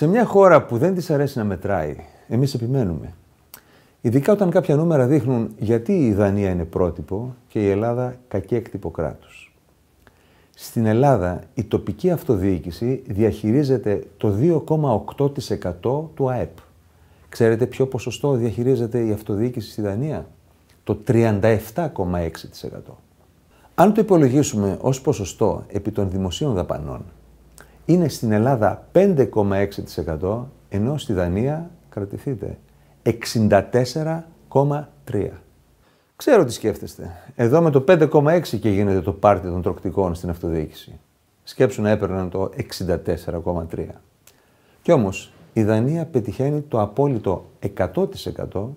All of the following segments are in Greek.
Σε μια χώρα που δεν της αρέσει να μετράει, εμείς επιμένουμε. Ειδικά όταν κάποια νούμερα δείχνουν γιατί η Δανία είναι πρότυπο και η Ελλάδα κακέκτυπο κράτος. Στην Ελλάδα η τοπική αυτοδιοίκηση διαχειρίζεται το 2,8% του ΑΕΠ. Ξέρετε ποιο ποσοστό διαχειρίζεται η αυτοδιοίκηση στη Δανία? Το 37,6%. Αν το υπολογίσουμε ως ποσοστό επί των δημοσίων δαπανών, είναι στην Ελλάδα 5,6%, ενώ στη Δανία, κρατηθείτε, 64,3%. Ξέρω τι σκέφτεστε. Εδώ με το 5,6% και γίνεται το πάρτι των τροκτικών στην αυτοδιοίκηση. Σκέψου να έπαιρναν το 64,3%. Κι όμως, η Δανία πετυχαίνει το απόλυτο 100%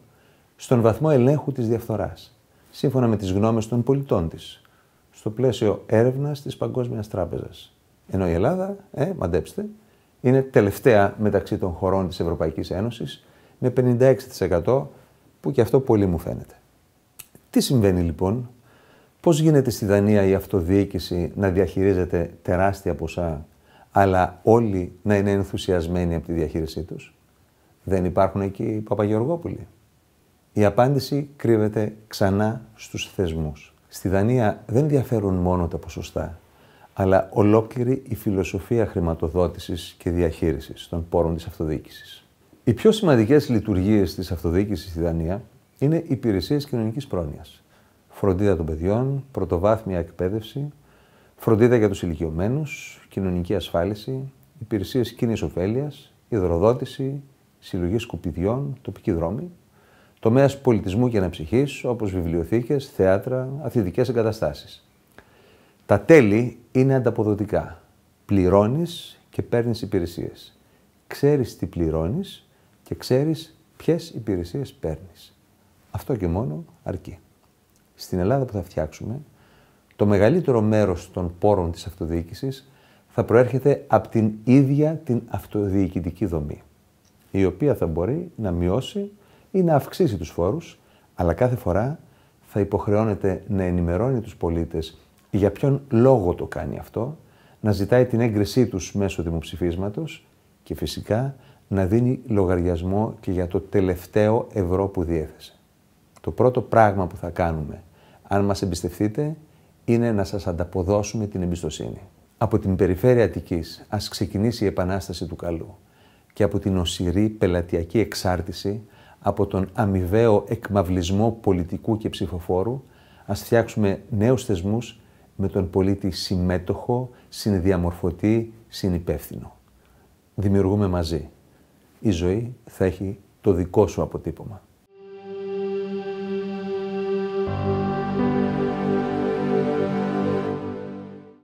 στον βαθμό ελέγχου της διαφθοράς, σύμφωνα με τις γνώμες των πολιτών της, στο πλαίσιο έρευνας της Παγκόσμιας Τράπεζας. Ενώ η Ελλάδα, μαντέψτε, είναι τελευταία μεταξύ των χωρών της Ευρωπαϊκής Ένωσης με 56%, που και αυτό πολύ μου φαίνεται. Τι συμβαίνει λοιπόν? Πώς γίνεται στη Δανία η αυτοδιοίκηση να διαχειρίζεται τεράστια ποσά, αλλά όλοι να είναι ενθουσιασμένοι από τη διαχείρισή τους? Δεν υπάρχουν εκεί οι Παπαγεωργόπουλοι? Η απάντηση κρύβεται ξανά στους θεσμούς. Στη Δανία δεν διαφέρουν μόνο τα ποσοστά, αλλά ολόκληρη η φιλοσοφία χρηματοδότησης και διαχείρισης των πόρων της αυτοδιοίκησης. Οι πιο σημαντικές λειτουργίες της αυτοδιοίκησης στη Δανία είναι υπηρεσίες κοινωνικής πρόνοιας. Φροντίδα των παιδιών, πρωτοβάθμια εκπαίδευση, φροντίδα για τους ηλικιωμένους, κοινωνική ασφάλιση, υπηρεσίες κοινής ωφέλειας, υδροδότηση, συλλογή σκουπιδιών, τοπικοί δρόμοι, τομέας πολιτισμού και αναψυχής, όπως βιβλιοθήκες, θέατρα, αθλητικές εγκαταστάσεις. Τα τέλη είναι ανταποδοτικά. Πληρώνεις και παίρνεις υπηρεσίες. Ξέρεις τι πληρώνεις και ξέρεις ποιες υπηρεσίες παίρνεις. Αυτό και μόνο αρκεί. Στην Ελλάδα που θα φτιάξουμε, το μεγαλύτερο μέρος των πόρων της αυτοδιοίκησης θα προέρχεται από την ίδια την αυτοδιοικητική δομή, η οποία θα μπορεί να μειώσει ή να αυξήσει τους φόρους, αλλά κάθε φορά θα υποχρεώνεται να ενημερώνει τους πολίτες για ποιον λόγο το κάνει αυτό, να ζητάει την έγκρισή τους μέσω δημοψηφίσματος και φυσικά να δίνει λογαριασμό και για το τελευταίο ευρώ που διέθεσε. Το πρώτο πράγμα που θα κάνουμε, αν μας εμπιστευτείτε, είναι να σας ανταποδώσουμε την εμπιστοσύνη. Από την περιφέρεια Αττικής ας ξεκινήσει η επανάσταση του καλού και από την οσιρή πελατειακή εξάρτηση, από τον αμοιβαίο εκμαυλισμό πολιτικού και ψηφοφόρου, ας φτιάξουμε νέους θεσμούς με τον πολίτη συμμέτοχο, συνδιαμορφωτή, συνυπεύθυνο. Δημιουργούμε μαζί. Η ζωή θα έχει το δικό σου αποτύπωμα.